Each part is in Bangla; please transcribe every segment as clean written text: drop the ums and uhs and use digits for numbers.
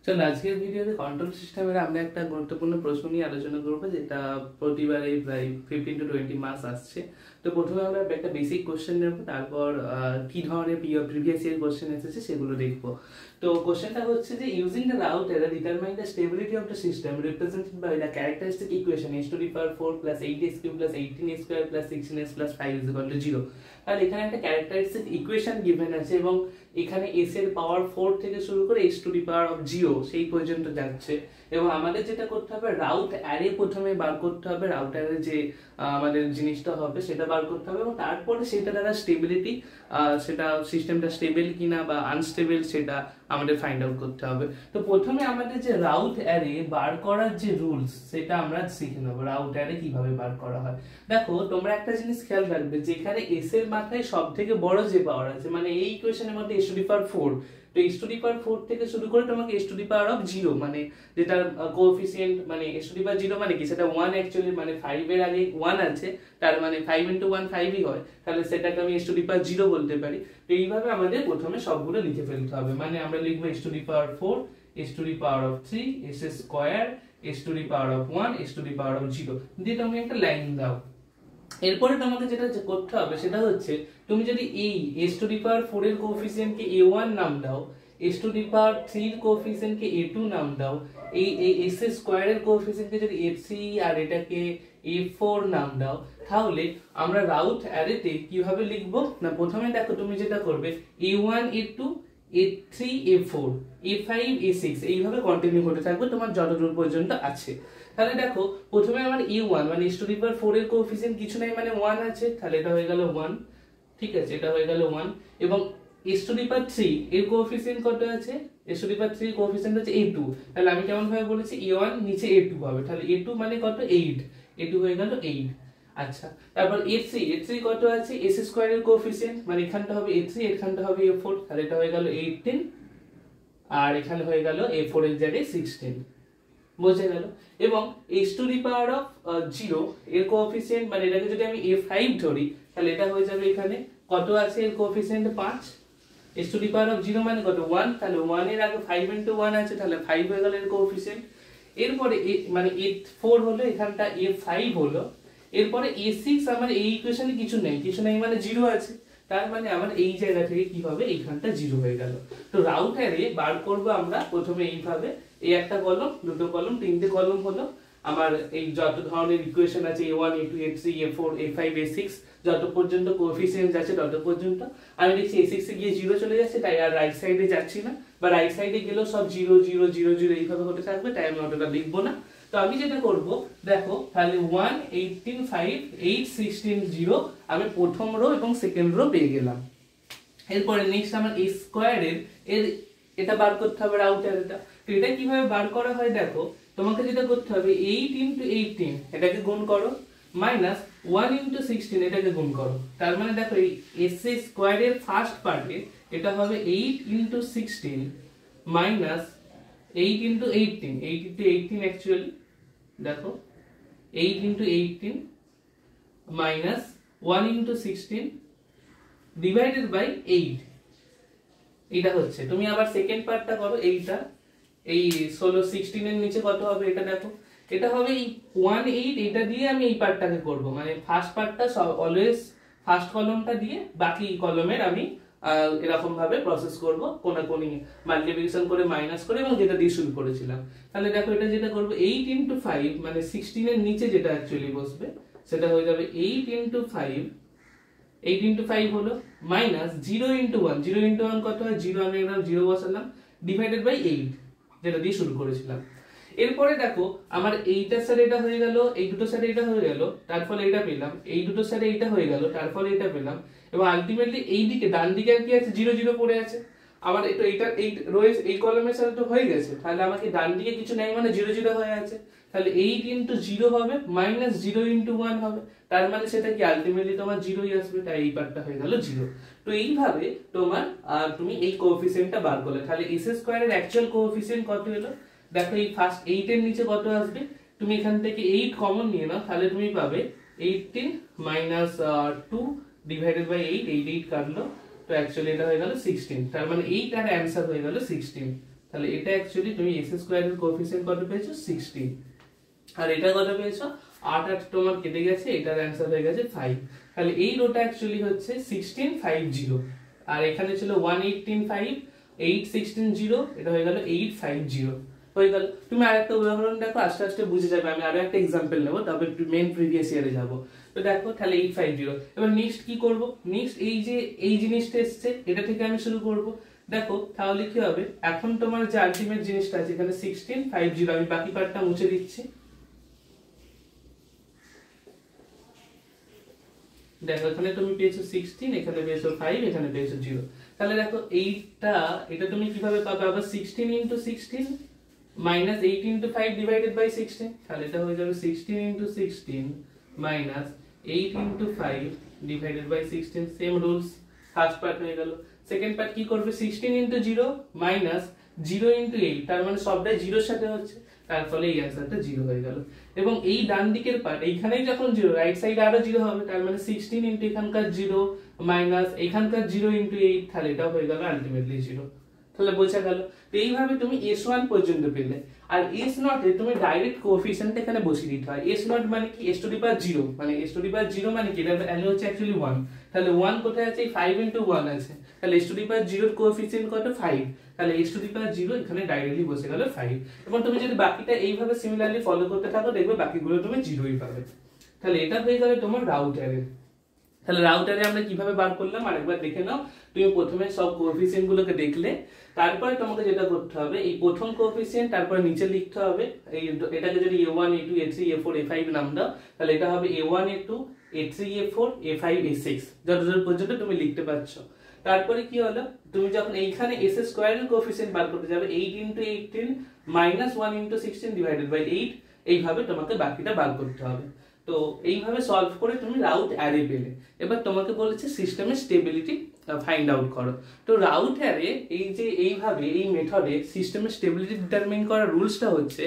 চলো আজকের ভিডিওতে কন্ট্রোল সিস্টেমের আমরা একটা গুরুত্বপূর্ণ প্রশ্ন নিয়ে আলোচনা করবো, যেটা প্রতিবারে প্রায় 15 to 20 মার্কস আসছে। তো প্রথমে আমরা একটা বেসিক কোশ্চেন নেব, তারপর কি ধরনের প্রিভিয়াস ইয়ার কোশ্চেন এসেছে সেগুলো দেখবো। তো কোশ্চেনটা হচ্ছে যে using the Routh array determine the stability of the system represented by the characteristic equation s⁴ plus 8s³ plus 18s² plus 16s plus 5 is equal to 0। আর এখানে একটা ক্যারেক্টারিস্টিক ইকুয়েশন গিভেন আছে এবং এখানে s এর পাওয়ার 4 থেকে শুরু করে s⁴ সেই পর্যন্ত যাচ্ছে। এবং আমাদের যেটা করতে হবে, রাউট অ্যারে প্রথমে বার করতে হবে, রাউট অ্যারে যে আমাদের জিনিসটা হবে সেটা বার করতে হবে এবং তারপরে সেটা দ্বারা স্টেবিলিটি, সেটা সিস্টেমটা স্টেবল কিনা বা আনস্টেবল সেটা আমাদের ফাইন্ড আউট করতে হবে। তো প্রথমে আমাদের যে রাউট অ্যারে বার করার যে রুলস সেটা আমরা শিখে নেব, রাউট অ্যারে কিভাবে বার করা হয়। দেখো তোমরা একটা জিনিস খেয়াল রাখবে, যেখানে s এর মাথায় সব থেকে বড় যে পাওয়ার আছে, মানে এই ইকুয়েশনের মধ্যে s⁴, তো s⁴ থেকে শুরু করে তোমাকে s⁴, মানে যেটা কোএফিসিয়েন্ট, মানে s⁴ মানে কি, সেটা 1 অ্যাকচুয়ালি, মানে 5 এর আগে 1 আছে, তার মানে 5 × 1 5ই হয়, তাহলে সেটাকে আমি s⁴ বলতে পারি। তো এইভাবে আমাদের প্রথমে সবগুলো লিখে ফেলতে হবে, মানে আমরা লিখবো s⁴, s⁴, s², s⁴ s⁴, দিয়ে তুমি একটা লাইন দাও। এরপরে তোমাকে যেটা করতে হবে সেটা হচ্ছে, তুমি যদি এই s⁴ এর কোএফিসিয়েন্টকে a1 নাম দাও, s⁴ এর কোএফিসিয়েন্টকে a2 নাম দাও, এই s² এর কোএফিসিয়েন্টকে যদি a3 আর এটাকে a4 নাম দাও, তাহলে আমরা রাউট অ্যারেতে কিভাবে লিখবো না, প্রথমে দেখো তুমি যেটা করবে a1 a2 a3 a4 a5 a6 এইভাবে কন্টিনিউ হতে থাকবে তোমার যতদূর পর্যন্ত আছে। তাহলে দেখো প্রথমে আমার a1 মানে s⁴ এর কোএফিসিয়েন্ট কিছু নাই, মানে 1 আছে, তাহলে এটা হয়ে গেল 1, ঠিক আছে, এটা হয়ে গেল 1। এবং s⁴ এর কোএফিসিয়েন্ট কত আছে, s⁴ এর কোএফিসিয়েন্ট হচ্ছে a2, তাহলে আমি কেমন ভাবে বলেছি a1 নিচে a2 হবে, তাহলে a2 মানে কত 8, a2 হয়ে গেল 8। আচ্ছা, তারপর a3 কত আছে, s² এর কোএফিসিয়েন্ট, মানে এখানটা হবে a3 এখানটা হবে a4, তাহলে এটা হয়ে গেল 18 আর এখানে হয়ে গেল a4 এর জায়গায় 16, বোঝা গেল। এবং s⁴ এর কোএফিসিয়েন্ট, মানে এটাকে যদি আমি a5 ধরি, তাহলে এটা হয়ে যাবে এখানে কত আছে এর কোএফিসিয়েন্ট 5, s⁴ মানে কত 1, তাহলে 1 এর আগে 5 × 1 আছে, তাহলে 5 হয়ে গেল এর কোএফিসিয়েন্ট। এরপরে মানে a4 হলো, এখানটা a5 হলো, এরপরে a6 আমার এই ইকুয়েশনে কিছু নেই মানে 0 আছে, তার মানে আমার এই জায়গা থেকে কি হবে, এইখানটা 0 হয়ে গেল। তো রাউট অ্যারে বার করব আমরা প্রথমে এইভাবে, এই একটা কলম, দুটো কলম, তিনটে কলম হলো আমার এই যত ধরনের ইকুয়েশন আছে a1 a2 a3 a4 a5 a6 যত পর্যন্ত কোএফিসিয়েন্ট আছে তত পর্যন্ত আমি দেখছি a6 এ গিয়ে 0 চলে যাচ্ছে, তাই আর রাইট সাইডে যাচ্ছি না, বা রাইট সাইডে গেলেও সব 0 0 0 0 এইভাবে হতে থাকবে, তাই আমি অতটা লিখবো না। তো আমি যেটা করব, দেখো তাহলে 1 18 5 8 16 0 আমি প্রথম রো এবং সেকেন্ড রো পেয়ে গেলাম। এরপরে নেক্সট আমার a² এর এটা বার করতে হবে রাউট অ্যারেটা। তো এটা কিভাবে বার করা হয়, দেখো তোমাকে যেটা করতে হবে 8 × 18 এটাকে গুণ করো, মাইনাস 1 × 16 এটাকে গুণ করো, তার মানে দেখো এই s² এর ফার্স্ট পার্টে এটা হবে 8 × 16 মাইনাস 8 × 18 8 × 18 অ্যাকচুয়ালি, দেখো 8 × 18 মাইনাস 1 × 16 ডিভাইডেড বাই 8, এটা হচ্ছে। তুমি আবার সেকেন্ড পার্টটা করো, এইটা এই 16 এর নিচে কত হবে এটা দেখো, এটা হবে এই 1 8, এটা দিয়ে আমি এই পার্টটাকে করব, মানে ফার্স্ট পার্টটা অলওয়েজ ফার্স্ট কলমটা দিয়ে বাকি কলমের আমি এরকম ভাবে প্রসেস করব, কোনাকুনি মাল্টিপ্লিকেশন করে মাইনাস করে, এবং যেটা দিয়ে শুরু করেছিলাম। তাহলে দেখো এটা যেটা করব 8 × 5 মানে 16 এর নিচে যেটা অ্যাকচুয়ালি বসবে সেটা হয়ে যাবে 8 × 5, 8 × 5 হলো, মাইনাস 0 × 1, 0 × 1 কত হয়, 0 আমি একদম 0 বসালাম, ডিভাইডেড বাই 8 যেটা দিয়ে শুরু করেছিলাম। এরপরে দেখো আমার এইটার সাথে এটা হয়ে গেল, এই দুটোর সাথে এটা হয়ে গেল, তার ফলে এটা পেলাম, এই দুটোর সাথে এইটা হয়ে গেল, তার ফলে এটা পেলাম, এবং আলটিমেটলি এই দিকে ডান দিকে আর কি আছে 0 0 পড়ে আছে। আমার এটা এইটা এই রোয়েস এই কলামের সাথে তো হয়ে গেছে, তাহলে আমাকে ডান দিকে কিছু নেই মানে 0 0 হয়ে আছে, তাহলে 8 × 0 হবে মাইনাস 0 × 1 হবে, তার মানে সেটা কি আলটিমেটলি তোমার 0ই আসবে, তাই এই পার্টটা হয়ে গেল 0। তো এইভাবে তোমার তুমি এই কোএফিসিয়েন্টটা বার করলে, তাহলে s² এর অ্যাকচুয়াল কোএফিসিয়েন্ট কত হলো, দেখো এই ফার্স্ট 8 এর নিচে কত আসবে, তুমি এখান থেকে 8 কমন নিয়ে নাও, তাহলে তুমি পাবে 18 মাইনাস 2 ডিভাইডেড বাই 8, 8 কাটলো, তো অ্যাকচুয়ালি এটা হয়ে গেল 16, তার মানে 8 আর অ্যানসার হয়ে গেল 16। তাহলে এটা অ্যাকচুয়ালি তুমি s স্কয়ার এর কোএফিসিয়েন্ট কত পেয়েছো 16, আর এটা কত পেয়েছো 8 8 তোমার কেটে গেছে, এটার অ্যানসার হয়ে গেছে 5। তাহলে এই রোটা অ্যাকচুয়ালি হচ্ছে 1650, আর এখানে ছিল 1185 816 এটা হয়ে গেল 850 হয়ে গেল। তুমি আরেকটা উদাহরণ দেখো, আস্তে আস্তে বুঝে যাবে। আমি আরো একটা एग्जांपल নেব, তারপর মেইন প্রিভিয়াস ইয়ারে যাব। তো দেখো তাহলে 850, এবার নেক্সট কি করব, নেক্সট এই যে এই জিনিসটা এসেছে এটা থেকে আমি শুরু করব। দেখো তাহলে কি হবে, এখন তোমার যে আলটিমেট জিনিসটা আছে এখানে 1650, আমি বাকি পার্টটা মুছে দিচ্ছি। দেখো এখানে তুমি পেয়েছো 16, এখানে পেয়েছো 5, এখানে পেয়েছো 0। তাহলে দেখো এটা তুমি কিভাবে পাবে, আবার 16 into 16 minus 8 into 5 divided by 16, তাহলে এটা হয়ে যাবে 16 into 16 minus 8 into 5 divided by 16, same rules. First part হয়ে গেল। সেকেন্ড পার্ট কি করবে, 16 into 0 minus 0 into 8, তার মানে সবটাই 0 এর সাথে হচ্ছে, তার ফলে এই অ্যানসারটা 0 হয়ে গেল। এবং এই ডান দিকের পার্ট এইখানেই যখন 0, রাইট সাইডে আরো 0 হবে, তার মানে 16 into এখানকার 0 মাইনাস এখানকার 0 into 8, তাহলে এটা হয়ে গেল আলটিমেটলি 0। তাহলে বোঝা গেল। তো এইভাবে তুমি s1 পর্যন্ত পেলে। আর s0 এ তুমি ডাইরেক্ট কোএফিসিয়েন্ট এখানে বসিয়ে দিতে হয়। s0 মানে কি, s টু দি পাওয়ার 0, মানে s টু দি পাওয়ার 0 মানে কি, এটা ভ্যালু হচ্ছে অ্যাকচুয়ালি 1। তাহলে 1 কোথায় আছে, 5 into 1 আছে, তাহলে s টু দি পাওয়ার 0 এর কোএফিসিয়েন্ট কত 5, তাহলে s টু দি পাওয়ার 0 এখানে ডাইরেক্টলি বসে গেল 5। এবং তুমি যদি বাকিটা এইভাবে সিমিলারলি ফলো করতে থাকো, দেখবে বাকিগুলো তুমি 0ই পাবে। তাহলে এটা হয়ে গেল তোমার রাউটারে। তাহলে রাউটারে আমরা কিভাবে বার করলাম আরেকবার দেখে নাও। তুমি প্রথমে সব কোএফিসিয়েন্ট গুলোকে দেখলে, তারপরে তোমাকে যেটা করতে হবে, এই প্রথম কোএফিসিয়েন্ট তারপরে নিচে লিখতে হবে। এই এটাকে যদি a1 a2 a3 a4 a5 নাম দাও, তাহলে এটা হবে a1 a2 a3 a4 a5 a6, যতদূর পর্যন্ত তুমি লিখতে পারছো। তারপরে কি হলো, তুমি যখন এইখানে s স্কয়ার এর কোএফিসিয়েন্ট বার করতে যাবে, 8 into 18 minus 1 into 16 divided by 8, এইভাবে তোমাকে বাকিটা বার করতে হবে। তো এইভাবে সলভ করে তুমি রাউট অ্যারে পেলে। এবার তোমাকে বলেছে সিস্টেমের স্টেবিলিটি ফাইন্ড আউট করো। তো রাউট অ্যারে এই যে এইভাবে এই মেথডে সিস্টেমের স্টেবিলিটি ডিটারমিন করার রুলসটা হচ্ছে,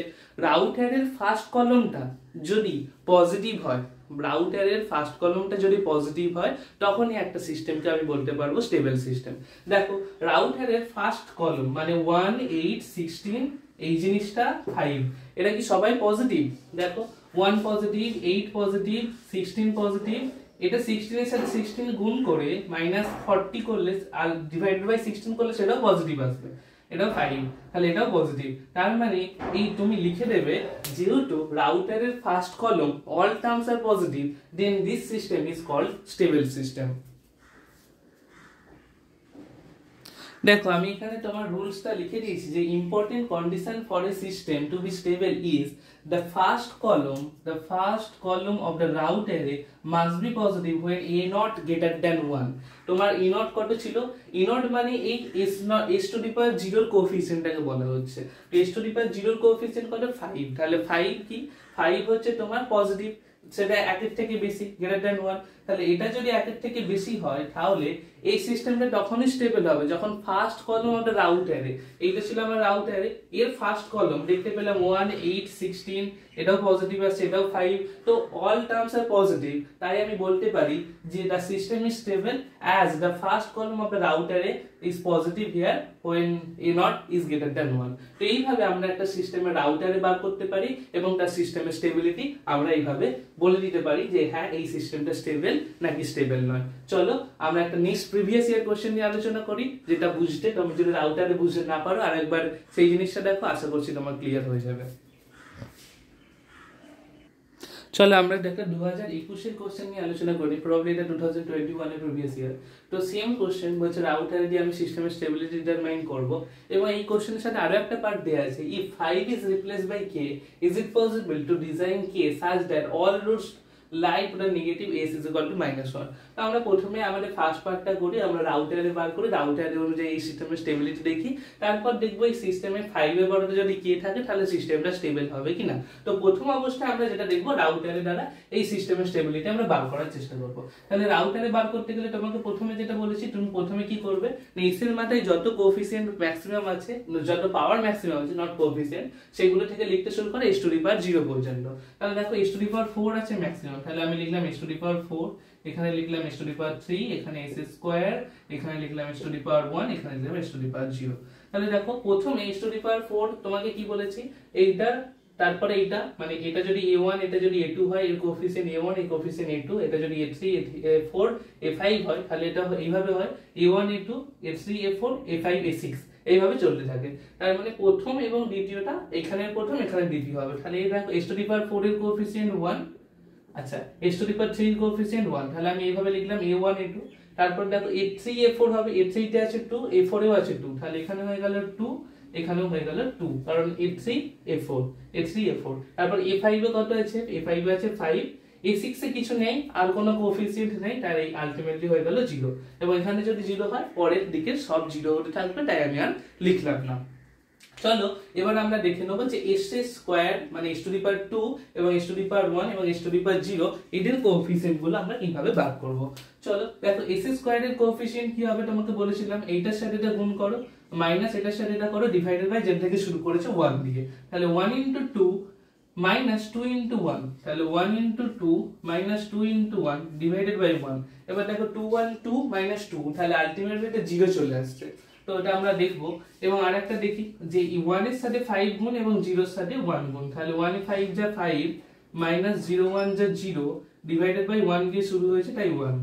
রাউট অ্যারের ফার্স্ট কলমটা যদি পজিটিভ হয়, রাউট অ্যারের ফার্স্ট কলমটা যদি পজিটিভ হয়, তখনই একটা সিস্টেমকে আমি বলতে পারবো স্টেবল সিস্টেম। দেখো রাউট অ্যারের ফার্স্ট কলম মানে 1 8 16, এই জিনিসটা 5, এটা কি সবাই পজিটিভ? দেখো 1 পজিটিভ, 8 পজিটিভ, 16 পজিটিভ। এটা 16 এর সাথে 16 গুণ করে -40 করলে আর ডিভাইডেড বাই 16 করলে সেটাও পজিটিভ আসবে, এটাও 5, তাহলে এটাও পজিটিভ। তার মানে এই তুমি লিখে দেবে, যেহেতু রাউটারের first column all terms are positive, then this system is called stable system. দেখো আমি এখানে তোমার রুলসটা লিখে দিয়েছি যে important condition for a system to be stable is the first column of the route array must be positive when a not greater than 1। তোমার e not কত ছিল, e not মানে এই s to the power 0 এর কোএফিসিয়েন্টটাকে বলা হচ্ছে। তো s to the power 0 এর কোএফিসিয়েন্ট কত 5, তাহলে 5 কি, 5 হচ্ছে তোমার পজিটিভ, সেটা একের থেকে বেশি গ্রেটার দ্যান 1। তাহলে এটা যদি একের থেকে বেশি হয়, তাহলে এই সিস্টেমটা তখনই স্টেবল হবে যখন first column of the Routh array, এইটা ছিল আমার রাউট অ্যারে, এর ফার্স্ট কলম দেখতে পেলাম 1 8 16, এটাও পজিটিভ আছে, এটাও 5, তো অল টার্মস আর পজিটিভ। তাই আমি বলতে পারি যে the system is stable as the first column of the Routh array is positive here when a not is greater than 1। তো এইভাবে আমরা একটা সিস্টেমের রাউট অ্যারে বার করতে পারি এবং তার সিস্টেমের স্টেবিলিটি আমরা এইভাবে বলে দিতে পারি যে হ্যাঁ এই সিস্টেমটা স্টেবল নাকি স্টেবল নয়। চলো আমরা একটা নেক্সট প্রিভিয়াস ইয়ার কোশ্চেন নিয়ে আলোচনা করি, যেটা বুঝতে তুমি যদি রাউট অ্যারে বুঝতে না পারো আরেকবার সেই জিনিসটা দেখো, আশা করছি তোমার ক্লিয়ার হয়ে যাবে। চলো আমরা একটা 2021 এর কোশ্চেন নিয়ে আলোচনা করি, প্রবাবলি এটা 2021 এর প্রিভিয়াস ইয়ার। তো সেম কোশ্চেন বলছে রাউট অ্যারে দিয়ে আমি সিস্টেমের স্টেবিলিটি ডিটারমাইন করব, এবং এই কোশ্চেনের সাথে আরো একটা পার্ট দেয়া আছে, if 5 is replaced by k is it possible to design k such that all roots lie to the negative s is equal to -1। তো আমরা প্রথমে আমাদের ফার্স্ট পার্টটা করি, আমরা রাউট অ্যারে বার করি, রাউট অ্যারে অনুযায়ী এই সিস্টেমের স্টেবিলিটি দেখি, তারপর দেখব এই সিস্টেমে 5 এর বড়তে যদি k থাকে তাহলে সিস্টেমটা স্টেবল হবে কিনা। তো প্রথম অবস্থায় আমরা যেটা দেখব রাউট অ্যারে দ্বারা এই সিস্টেমের স্টেবিলিটি আমরা বার করার চেষ্টা করব। তাহলে রাউট অ্যারে বার করতে গেলে তোমাকে প্রথমে যেটা বলেছি, তুমি প্রথমে কি করবে, s এর মাথায় যত কোএফিসিয়েন্ট ম্যাক্সিমাম আছে, যত পাওয়ার ম্যাক্সিমাম আছে নট কোএফিসিয়েন্ট, সেগুলো থেকে লিখতে শুরু করে s টু দি পাওয়ার 0 পর্যন্ত। তাহলে দেখো s টু দি পাওয়ার 4 আছে ম্যাক্সিমাম, তাহলে আমি লিখলাম s টু দি পাওয়ার 4, এখানে লিখলাম s টু দি পাওয়ার 3, এখানে s স্কয়ার, এখানে লিখলাম s টু দি পাওয়ার 1, এখানে লিখলাম s টু দি পাওয়ার 0। তাহলে দেখো প্রথমে h⁴ তোমাকে কি বলেছি, এইটা তারপরে এইটা, মানে এটা যদি a1 এটা যদি a2 হয়, এর কোএফিসিয়েন্ট a1 এর কোএফিসিয়েন্ট a2, এটা যদি a3 a4 a5 হয়, তাহলে এটা এইভাবে হয় a1 a2 a3 a4 a5 a6, এইভাবে চলতে থাকে। তার মানে প্রথম এবং দ্বিতীয়টা এখানের প্রথম এখানের দ্বিতীয় হবে। তাহলে এই দেখো h⁴ এর কোএফিসিয়েন্ট 1, আচ্ছা h⁴ এর কোএফিসিয়েন্ট 1, তাহলে আমি এইভাবে লিখলাম a1 a2। তারপর দেখো a3 a4 হবে, a3 তে আছে 2 a4 এও আছে 2, তাহলে এখানে হয়ে গেল 2 এখানেও হয়ে গেল 2, কারণ a3 a4 a3 a4। তারপর a5 এ কত আছে, a5 এ আছে 5, a6 এ কিছু নেই, আর কোনো কোএফিসিয়েন্ট নেই, তাই আলটিমেটলি হয়ে গেল 0। এবং এখানে যদি 0 হয় পরের দিকে সব 0 হতে থাকবে, তাই আমি আর লিখলাম না। চলো এবার আমরা দেখে নেবো যে s² মানে h⁴ এবং h⁴ এবং h⁴ এদের কোএফিসিয়েন্ট গুলো আমরা কিভাবে বার করব। চলো দেখো s² এর কোএফিসিয়েন্ট কি হবে, তোমাকে বলেছিলাম এইটার সাথে এটা গুণ করো, মাইনাস এটার সাথে এটা করো, ডিভাইডেড বাই যেটা থেকে শুরু করেছে 1 দিয়ে। তাহলে 1 * 2 minus 2 * 1, তাহলে 1 * 2 minus 2 * 1 divided by 1। এবার দেখো 2 1 2 minus 2, তাহলে আলটিমেটলি এটা 0 চলে আসছে। তো এটা আমরা দেখব। এবং আরেকটা দেখি যে 1 এর সাথে 5 গুণ এবং 0 এর সাথে 1 গুণ, তাহলে 1 এ 5 যা 5 minus 0 1 যা 0 divided by 1 দিয়ে শুরু হয়েছে, তাই 1।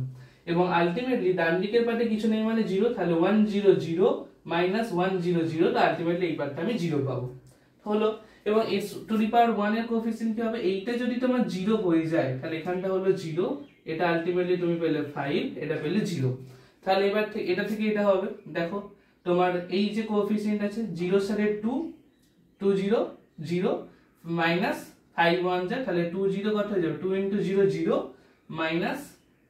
এবং আলটিমেটলি ডান দিকের পার্টে কিছু নেই মানে 0, তাহলে 1 0 0 minus 1 0 0, তো আলটিমেটলি এই পার্টটা আমি 0 পাবো। হলো। এবং s⁴ এর কোএফিসিয়েন্ট কি হবে, এইটা যদি তোমার 0 হয়ে যায় তাহলে এখানটা হলো 0, এটা আলটিমেটলি তুমি পেলে 5, এটা পেলে 0। তাহলে এবার এটা থেকে এটা হবে, দেখো তোমার এই যে কোএফিসিয়েন্ট আছে 0 এর সাথে 2 2 0 0 মাইনাস 5 1 যা, তাহলে 2 0 কত হয়ে যাবে, 2 * 0 0 মাইনাস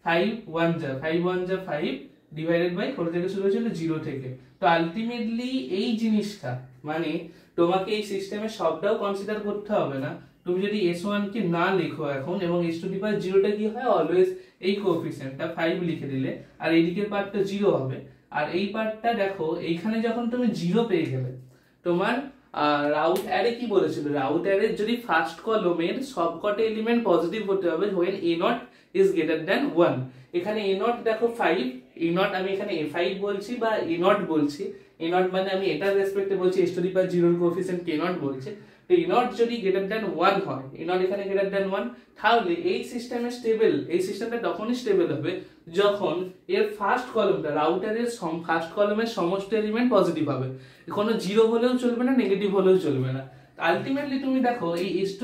5 1 যা, 5 1 যা 5 ডিভাইডেড বাই কোথা থেকে শুরু হয়েছিল 0 থেকে। তো আলটিমেটলি এই জিনিসটা মানে তোমাকে এই সিস্টেমে সবটাও কনসিডার করতে হবে না, তুমি যদি s1 কে না লেখো এখন এবং s⁴ টা কি হয় অলওয়েজ এই কোএফিসিয়েন্টটা 5 লিখে দিলে, আর এইদিকের পার্টটা 0 হবে। আর এই পার্টটা দেখো এইখানে যখন তুমি 0 পেয়ে গেলে, তোমার রাউট অ্যারে কি বলেছিল, রাউট অ্যারে যদি ফার্স্ট কলামের সবকটা এলিমেন্ট পজিটিভ হতে হবে when a0 is greater than 1। এখানে a0 দেখো 5, a0 আমি এখানে a5 বলছি বা a0 বলছি, a0 মানে আমি এটার রেসপেক্টে বলছি, h⁴ এর কোএফিসিয়েন্ট k0 বলছে। তো a0 যদি greater than 1 হয়, a0 এখানে greater than 1, তাহলে এই সিস্টেমে স্টেবল, এই সিস্টেমটা তখনই স্টেবল হবে যখন এর ফার্স্ট কলামটা রাউটারের ফার্স্ট কলামের সমস্ত এলিমেন্ট পজিটিভ হবে, কোনো 0 হলেও চলবে না, নেগেটিভ হলেও চলবে না। আলটিমেটলি তুমি দেখো এই s⁴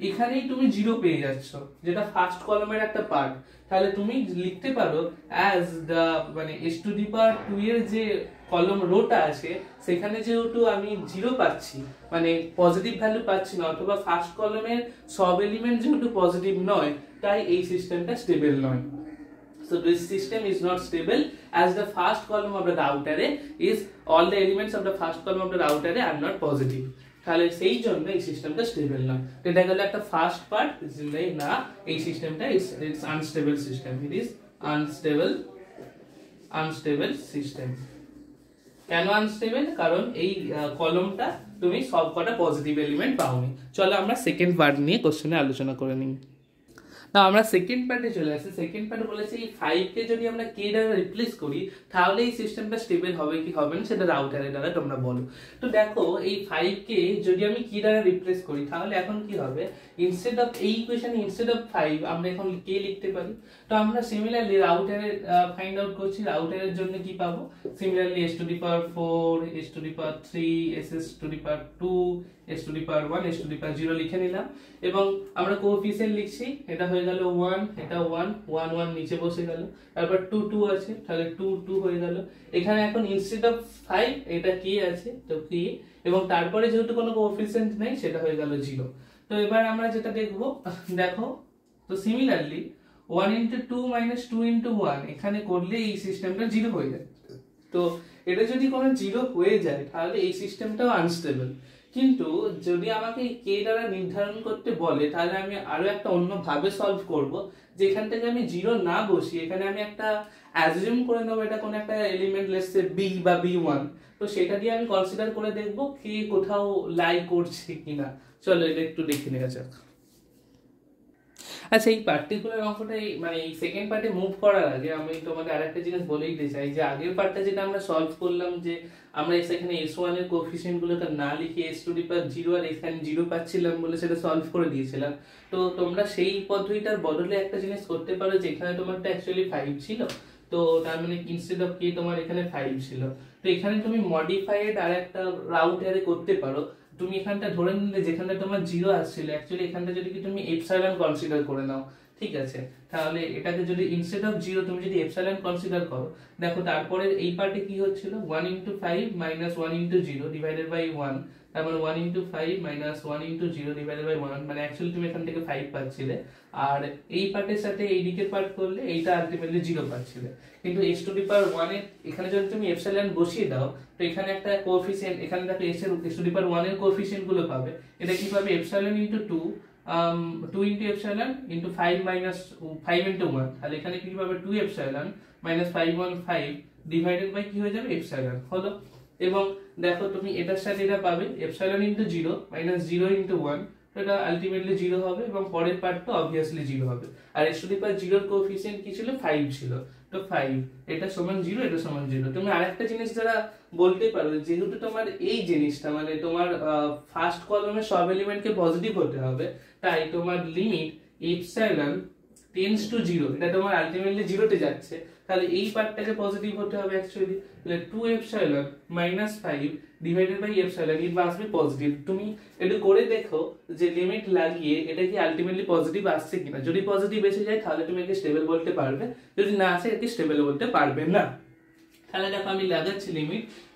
এখানেই তুমি 0 পেয়ে যাচ্ছ, যেটা ফার্স্ট কলামের একটা পার্ট। তাহলে তুমি লিখতে পারো অ্যাজ দ্য মানে s⁴ এর যে কলম রোটা আছে সেখানে যেহেতু আমি 0 পাচ্ছি, মানে পজিটিভ ভ্যালু পাচ্ছি না, অথবা ফার্স্ট কলামের সব এলিমেন্ট যেহেতু পজিটিভ নয়, তাই এই সিস্টেমটা স্টেবল নয়। So this system is not stable as the first column of the route array is, all the elements of the first column of the route array are not positive। তাহলে সেই জন্য এই সিস্টেমটা স্টেবল না। এটা গেল একটা ফার্স্ট পার্ট, না এই সিস্টেমটা it's unstable system, it is unstable system. কেন আনস্টেবল, কারণ এই কলমটা তুমি সবকটা পজিটিভ এলিমেন্ট পাওনি। চলো আমরা সেকেন্ড পার্ট নিয়ে কোশ্চেনে আলোচনা করে নিই। না আমরা সেকেন্ড পার্টে চলে আসি। সেকেন্ড পার্টে বলেছে এই 5 কে যদি আমরা k দ্বারা রিপ্লেস করি তাহলে এই সিস্টেমটা স্টেবল হবে কি হবে না সেটা রাউটারের দ্বারা তোমরা বলো। তো দেখো এই 5 কে যদি আমি k দ্বারা রিপ্লেস করি তাহলে এখন কি হবে, ইনস্টেড অফ এই ইকুয়েশনে ইনস্টেড অফ 5 আমরা এখন k লিখতে পারি। তো আমরা সিমিলারলি রাউটারে ফাইন্ড আউট করছি, রাউটারের জন্য কি পাবো, similarly s⁴, s⁴, s⁴2, s⁴1, s⁴0 লিখে নিলাম এবং আমরা কোএফিসিয়েন্ট লিখছি, এটা হয়ে গেল 1, এটা 1 1 1 নিচে বসে গেল, তারপর 2 2 আছে, তাহলে 2 2 হয়ে গেল। এখানে এখন ইনস্টেড অফ 5 এটা k আছে, তো k, এবং তারপরে যেহেতু কোনো কোএফিসিয়েন্ট নেই সেটা হয়ে গেল 0। তো এবার আমরা যেটা দেখব, দেখো তো সিমিলারলি 1 * 2 - 2 * 1 এখানে করলে এই সিস্টেমটা 0 হয়ে যায়। তো এটা যদি কোনো 0 হয়ে যায় তাহলে এই সিস্টেমটাও আনস্টেবল। কিন্তু যদি আমাকে এই k দ্বারা নির্ধারণ করতে বলে তাহলে আমি আরো একটা অন্য ভাবে সলভ করব, যে এখান থেকে আমি 0 না বসি, এখানে আমি একটা অ্যাজিউম করে নেব এটা কোন একটা এলিমেন্ট, লেটস সে b বা b1, তো সেটা দিয়ে আমি কনসিডার করে দেখব k কোথাও লাই করছে কিনা। চলো এটা একটু দেখে নেওয়া যাক। আচ্ছা এই পার্টিকুলার অঙ্কটা মানে এই সেকেন্ড পার্টে মুভ করার আগে আমি তোমাদের আরেকটা জিনিস বলেই দিতে চাই, যে আগের পার্টটা যেটা আমরা সলভ করলাম যে আমরা এখানে s1 এর কোএফিসিয়েন্ট গুলোকে না লিখে s টু দি পাওয়ার 0 আর এখানে 0 পাচ্ছিলাম বলে সেটা সলভ করে দিয়েছিলাম। তো তোমরা সেই পদ্ধতিটার বদলে একটা জিনিস করতে পারো, যে এখানে তোমারটা অ্যাকচুয়ালি 5 ছিল, তো তার মানে ইনস্টেড অফ k তোমার এখানে 5 ছিল, তো এখানে তুমি মডিফাইড আর একটা রাউট অ্যারে করতে পারো। তুমি এখানটা ধরে নিলে যেখানে তোমার 0 আসছিল, অ্যাকচুয়ালি এখানটা যদি কি তুমি এপসাইলন কনসিডার করে নাও, ঠিক আছে, তাহলে এটাকে যদি ইনস্টেড অফ 0 তুমি যদি এপসাইলন কনসিডার করো, দেখো তারপরে এই পার্টে কি হচ্ছিল 1 * 5 - 1 * 0 ডিভাইডেড বাই 1, তার মানে 1 * 5 - 1 * 0 ডিভাইডেড বাই 1, মানে অ্যাকচুয়ালি তুমি এখান থেকে 5 পাচ্ছিলে, আর এই পার্টের সাথে এই দিকের পার্ট করলে এইটা আলটিমেটলি 0 পাচ্ছিলে। কিন্তু s টু দি পাওয়ার 1 এর এখানে যদি তুমি এপসাইলন বসিয়ে দাও, তো এখানে একটা কোএফিসিয়েন্ট, এখানে দেখো s টু দি পাওয়ার 1 এর কোএফিসিয়েন্ট গুলো পাবে, এটা কি পাবে epsilon * 2 2 * epsilon into 5 minus 5 into 1, তাহলে এখানে কি পাবে 2 epsilon minus 515 ডিভাইডেড বাই কি হয়ে যাবে epsilon হলো। এবং দেখো তুমি এটার সাথে এটা পাবে epsilon into 0 minus 0 into 1, তো এটা আলটিমেটলি 0 হবে এবং পরের পার্টটা অবভিয়াসলি 0 হবে। আর s টু দি পাওয়ার 0 এর কোএফিসিয়েন্ট কি ছিল 5 ছিল, তো 5 এটা সমান 0, এটা সমান 0। তুমি আরেকটা জিনিস যারা বলতে পারো, যেহেতু তোমার এই জিনিসটা মানে তোমার ফার্স্ট কলামের সব এলিমেন্টকে পজিটিভ হতে হবে, তাই তোমার লিমিট এপসাইলন টেন্ডস টু 0, এটা তোমার আলটিমেটলি 0 তে যাচ্ছে, তাহলে এই পার্টটাকে পজিটিভ হতে হবে অ্যাকচুয়ালি, তাহলে 2 epsilon minus 5 divided by epsilon it must be positive. তুমি এটা করে দেখো যে লিমিট লাগিয়ে এটা কি আলটিমেটলি পজিটিভ আসছে কিনা, যদি পজিটিভ এসে যায় তাহলে তুমি একে স্টেবল বলতে পারবে, যদি না আসে একে স্টেবল বলতে পারবে না। তাহলে দেখো আমি লাগাচ্ছি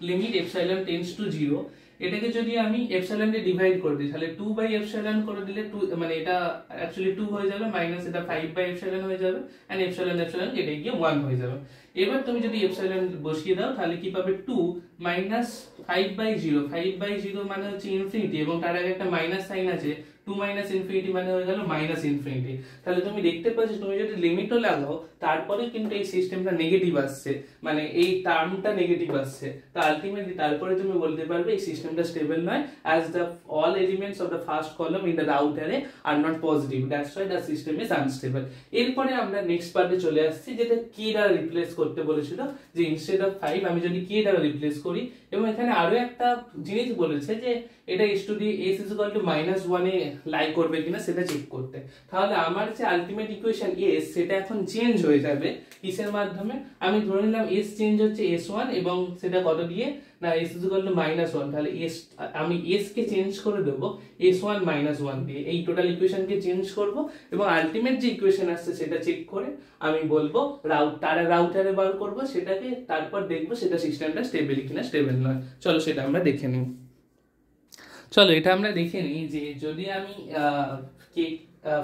লিমিট epsilon টেন্ডস টু 0, এটাকে যদি আমি এপসাইলন দিয়ে ডিভাইড করে দিই, তাহলে 2 বাই এপসাইলন করে দিলে 2 মানে এটা অ্যাকচুয়ালি 2 হয়ে যাবে, মাইনাস এটা 5 বাই এপসাইলন হয়ে যাবে, এন্ড এপসাইলন কেটে গিয়ে 1 হয়ে যাবে। এবার তুমি যদি এপসাইলন বসিয়ে দাও তাহলে কি পাবে 2 মাইনাস 5 বাই 0, 5 বাই 0 মানে হচ্ছে ইনফিনিটি এবং তার আগে একটা মাইনাস সাইন আছে, 2 মাইনাস ইনফিনিটি মানে হয়ে গেল মাইনাস ইনফিনিটি। তাহলে তুমি দেখতে পাচ্ছ তুমি যদি লিমিটও লাগাও তারপরে কিন্তু এই সিস্টেমটা নেগেটিভ আসছে, মানে এই টার্মটা নেগেটিভ আসছে, তো আলটিমেটলি তারপরে তুমি বলতে পারবে এই সিস্টেমটা স্টেবল নয়, as the all elements of the first column in the root array are not positive, that's why the system is unstable। এরপরে আমরা নেক্সট পার্টে চলে আসছি, যেটা k দ্বারা রিপ্লেস করতে বলেছিল, যে ইনস্টেড অফ 5 আমি যদি k দ্বারা রিপ্লেস করি, এবং এখানে আরো একটা জিনিস বলেছে যে এটা s টু দি s -1 এ লাই করবে কিনা সেটা চেক করতে। তাহলে আমার যে আলটিমেট ইকুয়েশন s সেটা এখন চেঞ্জ হয়ে যাবে কিসের মাধ্যমে, আমি ধরে নিলাম s চেঞ্জ হচ্ছে s1 এবং সেটা কত দিয়ে না s -1, তাহলে s আমি s কে চেঞ্জ করে দেব s1 -1 দিয়ে, এই টোটাল ইকুয়েশনকে চেঞ্জ করব এবং আলটিমেট যে ইকুয়েশন আসছে সেটা চেক করে আমি বলবো রাউটারে বার করব সেটাকে, তারপর দেখব সেটা সিস্টেমটা স্টেবল কিনা স্টেবল নয়। চলো সেটা আমরা দেখে নিই। চলো এটা আমরা দেখে নিই যে যদি আমি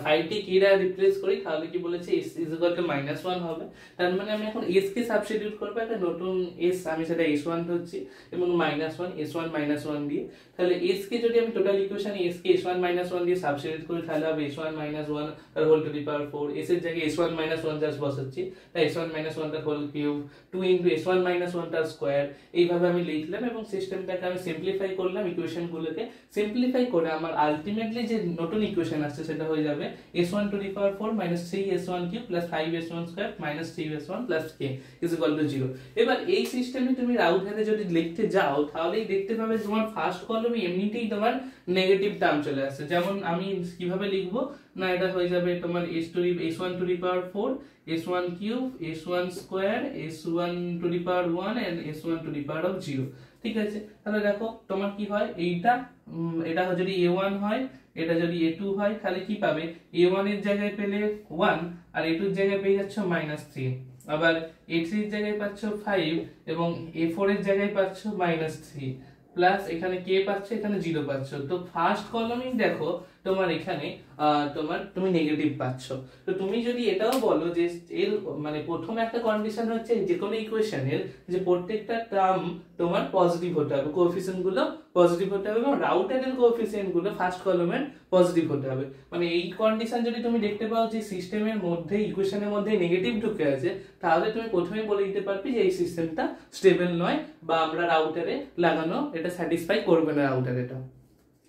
5 কে k দ্বারা রিপ্লেস করি তাহলে কি বলেছে s -1 হবে, তার মানে আমি এখন s কে সাবস্টিটিউট করব একটা নতুন s, আমি সেটা s1 ধরছি এবং -1 s1 -1 দিয়ে, তাহলে s কে যদি আমি টোটাল ইকুয়েশনে s কে s1 -1 দিয়ে সাবস্টিটিউট করি তাহলে হবে s1 -1 তার whole to the power 4, s এর জায়গায় s1 -1 জাস্ট বসাচ্ছি, তাই s1 -1 তার হোল কিউব 2 * s1 -1 তার স্কয়ার, এইভাবে আমি লিখলাম এবং সিস্টেমটাকে আমি সিম্পলিফাই করলাম, ইকুয়েশনগুলোকে সিম্পলিফাই করে আমার আলটিমেটলি যে নতুন ইকুয়েশন আসছে সেটা হয়ে যাবে s1 to the power 4 minus 3s1 cube plus 5s1 square minus 3s1 plus k is equal to 0। এবার এই সিস্টেমে তুমি রাউটারে যদি লিখতে যাও তাহলেই দেখতে পাবে তোমার ফার্স্ট কলামে এমনিতেই তোমার নেগেটিভ টার্ম চলে আসছে, যেমন আমি কিভাবে লিখবো না এটা হয়ে যাবে তোমার s1 to the power 4 s1 cube s1 square s1 to the power 1 and s1 to the power of 0, ঠিক আছে। তাহলে দেখো তোমার কি হয়, এটা যদি a1 হয় এটা যদি a2 হয় তাহলে কি পাবে a1 এর জায়গায় পেলে 1 আর a2 এর জায়গায় পেয়ে যাচ্ছ -3, আবার a3 এর জায়গায় পাচ্ছ 5 এবং a4 এর জায়গায় পাচ্ছ -3 প্লাস এখানে k পাচ্ছ এখানে 0 পাচ্ছ, তো ফার্স্ট কলামেই দেখো তোমার এখানে তুমি নেগেটিভ পাচ্ছ। তো তুমি যদি এটাও বলো যে এর মানে প্রথম একটা কন্ডিশন হচ্ছে যে কোনো ইকুয়েশনের যে প্রত্যেকটা টার্ম তোমার পজিটিভ হতে হবে, কোএফিসিয়েন্ট গুলো পজিটিভ হতে হবে এবং রাউটারের কোএফিসিয়েন্ট গুলো ফার্স্ট কলামের পজিটিভ হতে হবে, মানে এই কন্ডিশন যদি তুমি দেখতে পাও যে সিস্টেমের মধ্যে ইকুয়েশনের মধ্যে নেগেটিভ ঢুকে আছে তাহলে তুমি প্রথমেই বলে দিতে পারবে যে এই সিস্টেমটা স্টেবল নয় বা আমরা রাউটারে লাগানো এটা স্যাটিসফাই করবে না রাউটারেটা,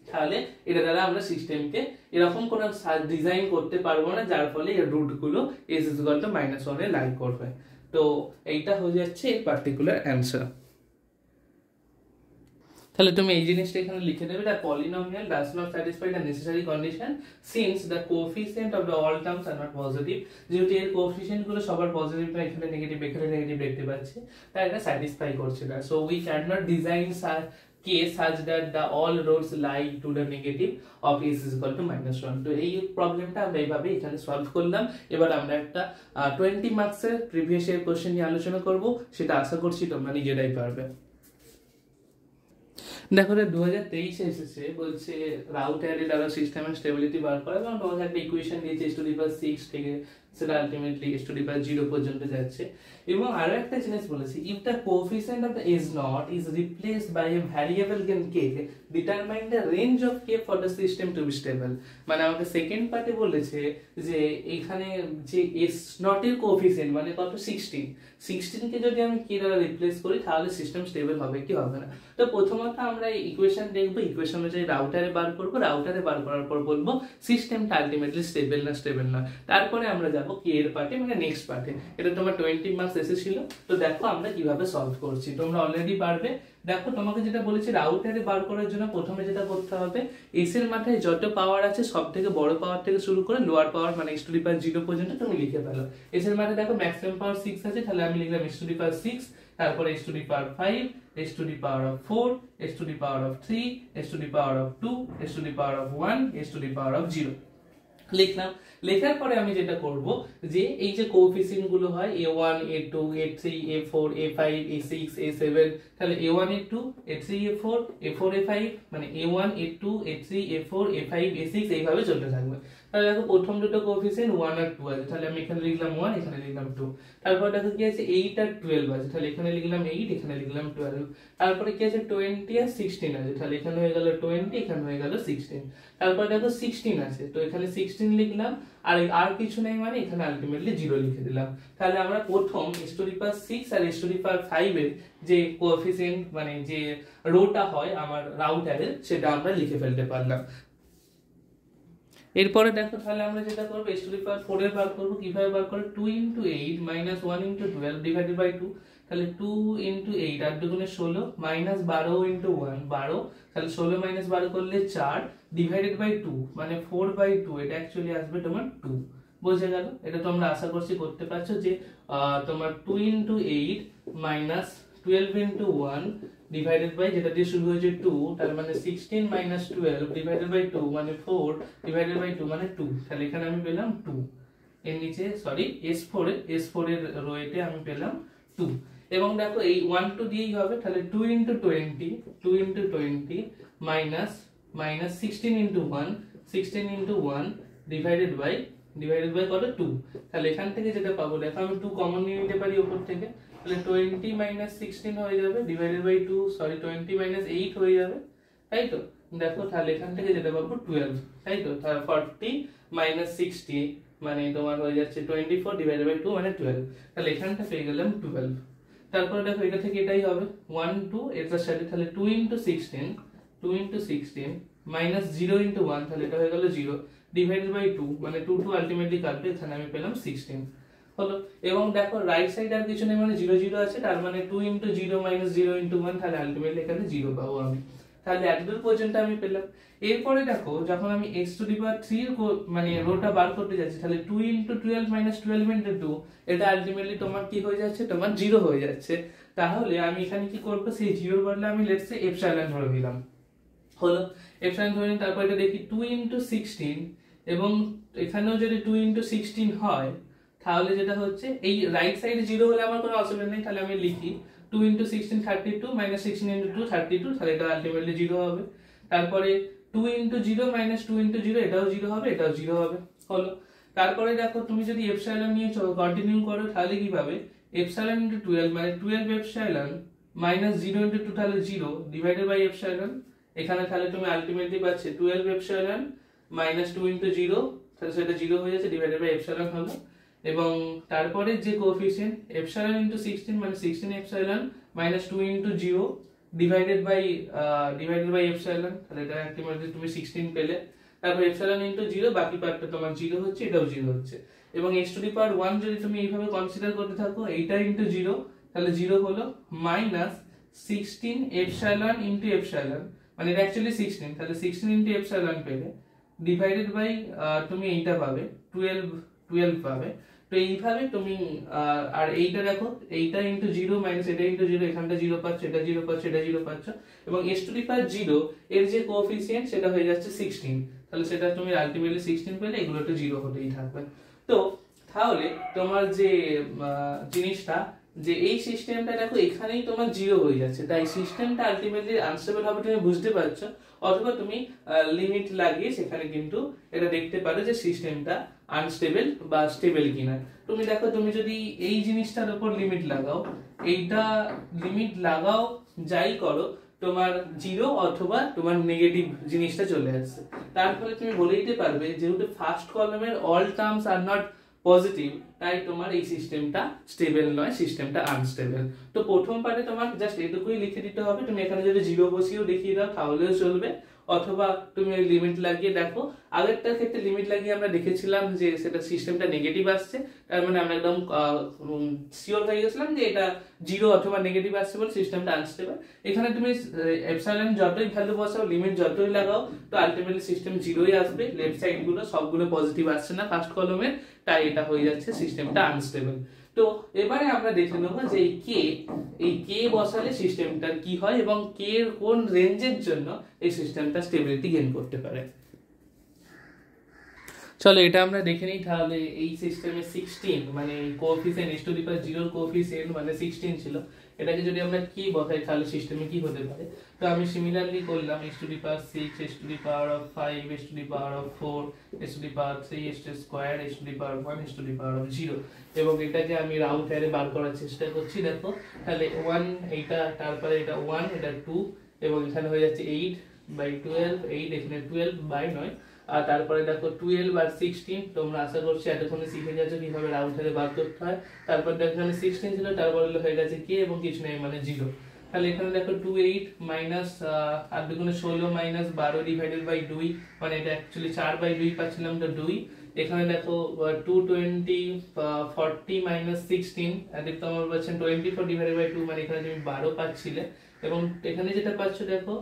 তাহলে এটা দ্বারা আমরা সিস্টেমকে এরকম কোনো ডিজাইন করতে পারবো না যার ফলে এর রুট গুলো s -1 এ লাই করবে। তো এইটা হয়ে যাচ্ছে এই পার্টিকুলার অ্যান্সার। তাহলে তুমি এই জিনিসটা এখানে লিখে দেবে, the polynomial does not satisfy the necessary condition since the coefficient of the all terms are not positive. যেহেতু এর কোএফিসিয়েন্ট গুলো সবার পজিটিভ না, এখানে নেগেটিভ এখানে নেগেটিভ দেখতে পাচ্ছি, তাই এটা স্যাটিসফাই করছে না। So we can not design case such that the all roads lie to the negative of s is equal to -1। তো এই প্রবলেমটা আমরা এইভাবে এখানে সলভ করলাম। এবার আমরা একটা 20 মার্কসের প্রিভিয়াস ইয়ার কোশ্চেন নিয়ে আলোচনা করব, সেটা আশা করছি তোমরা নিজেরাই পারবে। দেখো 2023 এসেছে, বলছে রাউট অ্যারে দ্বারা সিস্টেমের স্টেবিলিটি বার করা, এবং তোমাকে একটা ইকুয়েশন দিয়েছে s⁻6 থেকে সেটা আলটিমেটলি s⁻0 পর্যন্ত যাচ্ছে। এবং আরো একটা জিনিস বলেছি, if the coefficient of the s naught is replaced by a variable k, determine the range of k for the system to be stable। মানে আমাকে সেকেন্ড পার্টে বলেছে যে এখানে যে s naught এর কোএফিসিয়েন্ট মানে কত 16 কে যদি আমি k দ্বারা রিপ্লেস করি তাহলে সিস্টেম স্টেবল হবে কি হবে না। তো প্রথমত আমরা ইকুয়েশন দেখব, ইকুয়েশন অনুযায়ী রাউটারে বার করব, রাউটারে বার করার পর বলবো সিস্টেমটা আলটিমেটলি স্টেবল না। তারপরে আমরা যাব k এর পার্টে, মানে নেক্সট পার্টে। এটা তোমার 20 মার্কস এসেছিল। তো দেখো আমরা কিভাবে সলভ করছি, তোমরা অলরেডি পারবে। দেখো তোমাকে যেটা বলেছি রাউটারে বার করার জন্য প্রথমে যেটা করতে হবে, s এর মাথায় যত পাওয়ার আছে সব থেকে বড় পাওয়ার থেকে শুরু করে লোয়ার পাওয়ার মানে s⁻0 পর্যন্ত তুমি লিখে ফেলো। s এর মাথায় দেখো ম্যাক্সিমাম পাওয়ার 6 আছে, তাহলে আমি লিখলাম s⁻6, তারপরে s⁻5, s⁻4, s⁻3, s⁻2, s⁻1, s⁻0 লিখলাম। লেখার পরে আমি যেটা করব যে এই যে কোএফিসিয়েন্ট গুলো হয় a1 a2 a3 a4 a5 a6 a7, তাহলে a1 a2 a3 a4 a4 a5 মানে a1 a2 a3 a4 a5 a6 এইভাবে চলতে থাকবে। তাহলে দেখো প্রথম দুটো কোএফিসিয়েন্ট 1 আর 2 আছে, তাহলে আমি এখানে লিখলাম 1 এখানে লিখলাম 2। তারপর দেখো কি আছে 8 আর 12 আছে, তাহলে এখানে লিখলাম 8 এখানে লিখলাম 12। তারপরে কি আছে 20 আর 16 আছে, তাহলে এখানে হয়ে গেল 20 এখানে হয়ে গেল 16। তারপর দেখো 16 আছে, তো এখানে 16 লিখলাম, আর কিছু নেই মানে এখানে আলটিমেটলি 0 লিখে দিলাম। তাহলে আমরা প্রথম s⁻6 আর s⁻5 এর যে কোএফিসিয়েন্ট মানে যে রোটা হয় আমার রাউটারের, সেটা আমরা লিখে ফেলতে পারলাম। এরপরে দেখো তাহলে আমরা যেটা করব s⁻4 এর বার করব, কিভাবে বার করব 2 * 8 - 1 * 12 ডিভাইডেড বাই 2। তাহলে 2 * 8 8 দুগুণে 16 -12 * 1 12, তাহলে 16 - 12 করলে 4 ডিভাইডেড বাই 2 মানে 4/2, এটা অ্যাকচুয়ালি আসবে তোমার 2। বুঝে গেল? এটা তোমরা আশা করছি করতে পারছো যে তোমার 2 * 8 - 12 * 1 ডিভাইডেড বাই যেটা দিয়ে শুরু হয়েছে 2, তার মানে 16 - 12 ডিভাইডেড বাই 2 মানে 4 ডিভাইডেড বাই 2 মানে 2। তাহলে এখানে আমি পেলাম 2। এর নিচে সরি s4 এর রোয়েতে আমি পেলাম 2। এবং দেখো এই 1 2 দিয়েই হবে, তাহলে 2 * 20 মাইনাস 16 * 1 ডিভাইডেড বাই কত 2। তাহলে এখান থেকে যেটা পাবো দেখো আমি 2 কমন নিয়ে নিতে পারি উপর থেকে, তাহলে 20 - 16 হয়ে যাবে ডিভাইডেড বাই 2, সরি 20 - 8 হয়ে যাবে, তাই তো। দেখো তাহলে এখান থেকে যেটা পাবো 12, তাই তো। তাহলে 40 - 60 মানে তোমার হয়ে যাচ্ছে 24 ডিভাইডেড বাই 2 মানে 12। তাহলে এখানটা পেয়ে গেলাম 12। তারপরে দেখো এটা থেকে এটাই হবে 1 2 এর সাথে, তাহলে 2 * 16 মাইনাস 0 * 1, তাহলে এটা হয়ে গেল 0 ডিভাইডেড বাই 2 মানে 2 2 আলটিমেটলি কাটবে, এখানে আমি পেলাম 16 হলো। এবং দেখো রাইট সাইড আর কিছু নেই মানে 0 0 আছে, তার মানে 2 * 0 - 0 * 1, তাহলে আলটিমেটলি এখানে 0 পাবো আমি। তাহলে এতদূর পর্যন্ত আমি পেলাম। এরপরে দেখো যখন আমি x⁻3 এর মানে রোটা বার করতে যাচ্ছি, তাহলে 2 * 12 - 12 * 2, এটা আলটিমেটলি তোমার কি হয়ে যাচ্ছে, তোমার 0 হয়ে যাচ্ছে। তাহলে আমি এখানে কি করব, সেই 0 এর বদলে আমি লেটস সে এপসাইলন ধরে নিলাম, হলো এপসাইলন ধরে নিলাম। তারপর এটা দেখি 2 * 16, এবং এখানেও যদি 2 * 16 হয় তাহলে যেটা হচ্ছে এই রাইট সাইডে 0 হলে আমার কোনো অসুবিধা নেই, তাহলে আমি লিখি 2 * 16 32 - 16 * 2 32, তাহলে এটা আলটিমেটলি 0 হবে। তারপরে 2 * 0 - 2 * 0, এটাও 0 হবে এটাও 0 হবে, হলো। তারপরে দেখো তুমি যদি এপসাইলন নিয়ে কন্টিনিউ করো তাহলে কি পাবে, এপসাইলন * 12 মানে 12 এপসাইলন - 0 * 2, তাহলে 0 ডিভাইডেড বাই এপসাইলন। এখানে তাহলে তুমি আলটিমেটলি পাচ্ছে 12 এপসাইলন - 2 * 0, তাহলে সেটা 0 হয়ে যাচ্ছে ডিভাইডেড বাই এপসাইলন হলো। এবং তারপরে যে কোএফিসিয়েন্ট এপসাইলন * 16 মানে 16 এপসাইলন - 2 * 0 ডিভাইডেড বাই এপসাইলন, তাহলে এটা আলটিমেটলি তুমি 16 পেলে। তারপর এপসাইলন * 0 বাকি পার্টটা তোমার 0 হচ্ছে, এটাও 0 হচ্ছে। এবং x⁻1 যদি তুমি এইভাবে কনসিডার করতে থাকো এইটা * 0, তাহলে 0 হলো মাইনাস 16 এপসাইলন ইনটু এপসাইলন, মানে এটা অ্যাকচুয়ালি 16, তাহলে 16 ইনটু এপসাইলন পেলে ডিভাইডেড বাই তুমি এইটা পাবে 12 পাবে। তো এইভাবে তুমি আর এইটা দেখো, এইটা ইনটু 0 মাইনাস এটা ইনটু 0, এখানটা 0 পাচ্ছ, এটা 0 পাচ্ছ, এটা 0 পাচ্ছ, এবং s টু দি পাওয়ার 0 এর যে কোএফিসিয়েন্ট সেটা হয়ে যাচ্ছে 16, তাহলে সেটা তুমি আলটিমেটলি 16 পেলে, এগুলো তো 0 হতেই থাকবে। তো তাহলে তোমার যে জিনিসটা, যে এই সিস্টেমটা দেখো এখানেই তোমার 0 হয়ে যাচ্ছে, তাই সিস্টেমটা আলটিমেটলি আনস্টেবল হবে তুমি বুঝতে পারছো, অথবা তুমি লিমিট লাগিয়ে সেখানে কিন্তু এটা দেখতে পারো যে সিস্টেমটা আনস্টেবল বা স্টেবল কিনা। তুমি দেখো, তুমি যদি এই জিনিসটার উপর লিমিট লাগাও, এইটা লিমিট লাগাও যাই করো, তোমার 0 অথবা তোমার নেগেটিভ জিনিসটা চলে আসছে। তার ফলে তুমি বলে দিতে পারবে যেহেতু ফার্স্ট কলামের all terms are not positive, তাই তোমার এই সিস্টেমটা স্টেবল নয়, সিস্টেমটা আনস্টেবল। তো প্রথম পার্টে তোমার জাস্ট এটুকুই লিখে দিতে হবে, তুমি এখানে যদি 0 বসিয়েও দেখিয়ে দাও তাহলেও চলবে, অথবা তুমি ওই লিমিট লাগিয়ে দেখো। আগেরটার ক্ষেত্রে লিমিট লাগিয়ে আমরা দেখেছিলাম যে সেটা সিস্টেমটা নেগেটিভ আসছে, তার মানে আমরা একদম শিওর হয়ে গেছিলাম যে এটা 0 অথবা নেগেটিভ আসছে বলে সিস্টেমটা আনস্টেবল। এখানে তুমি এপসাইলন যতই ভ্যালু বসাও, লিমিট যতই লাগাও, তো আলটিমেটলি সিস্টেম 0ই আসবে, লেফট সাইড গুলো সবগুলো পজিটিভ আসছে না ফার্স্ট কলমে, তাই এটা হয়ে যাচ্ছে সিস্টেমটা আনস্টেবল। তো এবারে আমরা দেখে নেবো যে এই কে বসালে সিস্টেমটা কি হয় এবং কে এর কোন রেঞ্জের জন্য এই সিস্টেমটা স্টেবিলিটি গেইন করতে পারে। চলো এটা আমরা দেখে নিই। তাহলে এই সিস্টেমে 16 মানে coefficient s to the power 0 coefficient মানে 16 ছিল, এটাকে যদি আমরা কি বসাই তাহলে সিস্টেমে কি হতে পারে। তো আমি সিমিলারলি করলাম s to the power 6, s to the power of 5, s to the power of 4, s to the power 3, s to square, s to the power 1, s to the power of 0, এবং এটাকে আমি রাউন্ড অ্যারে বার করার চেষ্টা করছি। দেখো তাহলে 1 এইটা, তারপরে এটা 1, এটা 2, এবং এখানে হয়ে যাচ্ছে 8/12, 8 এখানে 12/9, আর তারপরে দেখো 12 আর 16, তোমরা আশা করছি এতক্ষণে শিখে গেছো কিভাবে রাউন্ড অ্যারে বার করতে হয়। তারপর দেখো এখানে 16 ছিল, তারপরে হয়ে গেছে কে এবং কিছু নেই মানে 0। তাহলে এখানে দেখো 28 মাইনাস 8 দুগুণে 16 মাইনাস 12 ডিভাইডেড বাই 2, মানে এটা অ্যাকচুয়ালি 4/2 পাচ্ছিলাম, তো 2। এখানে দেখো 220 40 মাইনাস 16, এদিকে তোমার পাচ্ছেন 24 ডিভাইডেড বাই 2, মানে এখানে তুমি 12 পাচ্ছিলে, এবং এখানে যেটা পাচ্ছ দেখো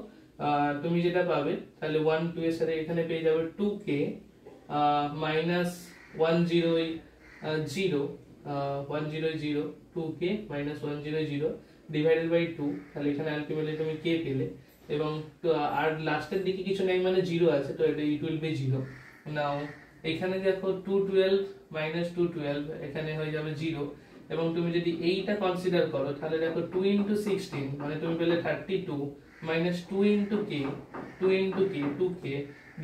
তুমি যেটা পাবে তাহলে 1 2 এর সাথে এখানে পেয়ে যাবে 2k minus 100 2k minus 100 divided by 2, তাহলে এখানে আলটিমেটলি তুমি k পেলে, এবং আর লাস্টের দিকে কিছু নেই মানে 0 আছে, তো এটা ইট উইল বি 0। নাও এখানে দেখো 212 মাইনাস 212, এখানে হয়ে যাবে 0, এবং তুমি যদি এইটা কনসিডার করো তাহলে দেখো 2 ইনটু 16 মানে তুমি পেলে 32 minus 2 into k 2k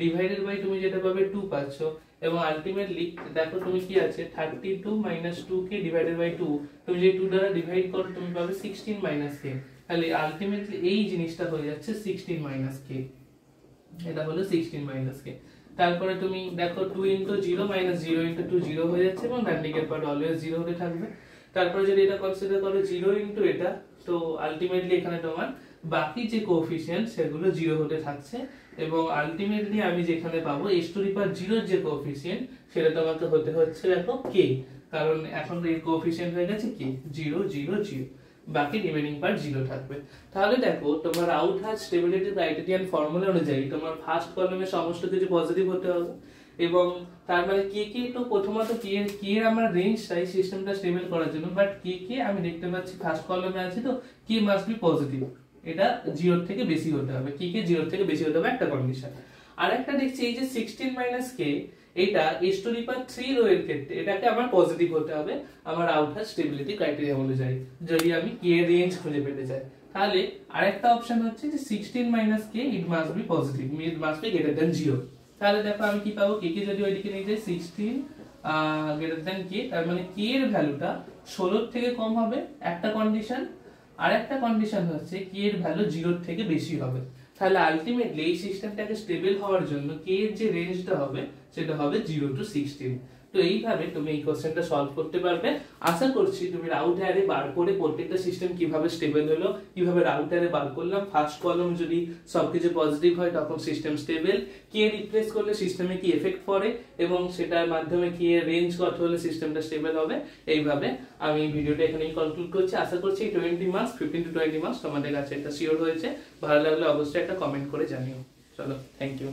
divided by তুমি যেটা পাবে 2 পাচ্ছ, এবং আলটিমেটলি দেখো তুমি কি আছে 32 মাইনাস 2k ডিভাইডেড বাই 2, তুমি যে 2 দ্বারা ডিভাইড করো তুমি পাবে 16 মাইনাস k, তাহলে আলটিমেটলি এই জিনিসটা হয়ে যাচ্ছে 16 মাইনাস k, এটা হলো 16 মাইনাস k। তারপরে তুমি দেখো 2 ইনটু 0 মাইনাস 0 ইনটু 2 0 হয়ে যাচ্ছে, এবং ডান দিকের পার্ট অলওয়েজ 0 হতে থাকবে। তারপরে যদি এটা কনসিডার করো 0 ইনটু এটা, তো আলটিমেটলি এখানে তোমার বাকি যে কোএফিসিয়েন্ট সেগুলো 0 হতে থাকছে, এবং আলটিমেটলি আমি যেখানে পাবো s টু দি পাওয়ার 0 যে কোএফিসিয়েন্ট সেটা তোমাকে হতে হচ্ছে দেখো k, কারণ এখন এই কোএফিসিয়েন্ট হয়ে গেছে k 0 0 0, বাকি রিমেইনিং পার্ট 0 থাকবে। তাহলে দেখো তোমার আউটহাজ স্টেবিলিটি ক্রাইটেরিয়ান ফর্মুলা অনুযায়ী তোমার ফার্স্ট কলামে সমস্ত কিছু পজিটিভ হতে হবে, এবং তার মানে কে তো প্রথমত কে এর আমরা রেঞ্জ চাই সিস্টেমটা স্টেবল করার জন্য, বাট কে আমি দেখতে পাচ্ছি ফার্স্ট কলামে আছে, তো কে মাস্ট বি পজিটিভ, এটা 0 থেকে বেশি হতে হবে, কে 0 থেকে বেশি হতে হবে একটা কন্ডিশন। আর একটা দেখছি এই যে 16 মাইনাস k, এটা s to the power 3 row এর ক্ষেত্রে এটাকে আমার পজিটিভ হতে হবে আমার আউটহাজ স্টেবিলিটি ক্রাইটেরিয়া অনুযায়ী, যদি আমি k এর রেঞ্জ খুঁজে পেতে চাই। তাহলে আরেকটা অপশন হচ্ছে যে 16 minus k it must be positive, it must B greater than 0। তাহলে দেখো আমি কি পাবো, কে যদি ওইদিকে নিয়ে যাই 16 গ্রেটার দ্যান k, তার মানে k এর ভ্যালুটা 16 থেকে কম হবে একটা কন্ডিশন, আর একটা কন্ডিশন হচ্ছে k এর ভ্যালু 0 থেকে বেশি হবে। তাহলে আলটিমেটলি এই সিস্টেমটাকে স্টেবল হওয়ার জন্য k এর যে রেঞ্জটা হবে সেটা হবে 0 টু 16। তো এইভাবে তুমি এই কোশ্চেনটা সলভ করতে পারবে। আশা করছি তুমি রাউট অ্যারে বার করে প্রত্যেকটা সিস্টেম কিভাবে স্টেবল হলো, কিভাবে রাউট অ্যারে বার করলাম, ফার্স্ট কলম যদি সবকিছু পজিটিভ হয় তখন সিস্টেম স্টেবল, কে রিপ্লেস করলে সিস্টেমে কি এফেক্ট পড়ে এবং সেটার মাধ্যমে কি রেঞ্জ কত হলে সিস্টেমটা স্টেবল হবে। এইভাবে আমি ভিডিওটা এখানেই কনক্লুড করছি। আশা করছি 20 মার্কস 15 to 20 মার্কস তোমাদের কাছে এটা শিওর হয়েছে। ভালো লাগলে অবশ্যই একটা কমেন্ট করে জানিও। চলো, থ্যাংক ইউ।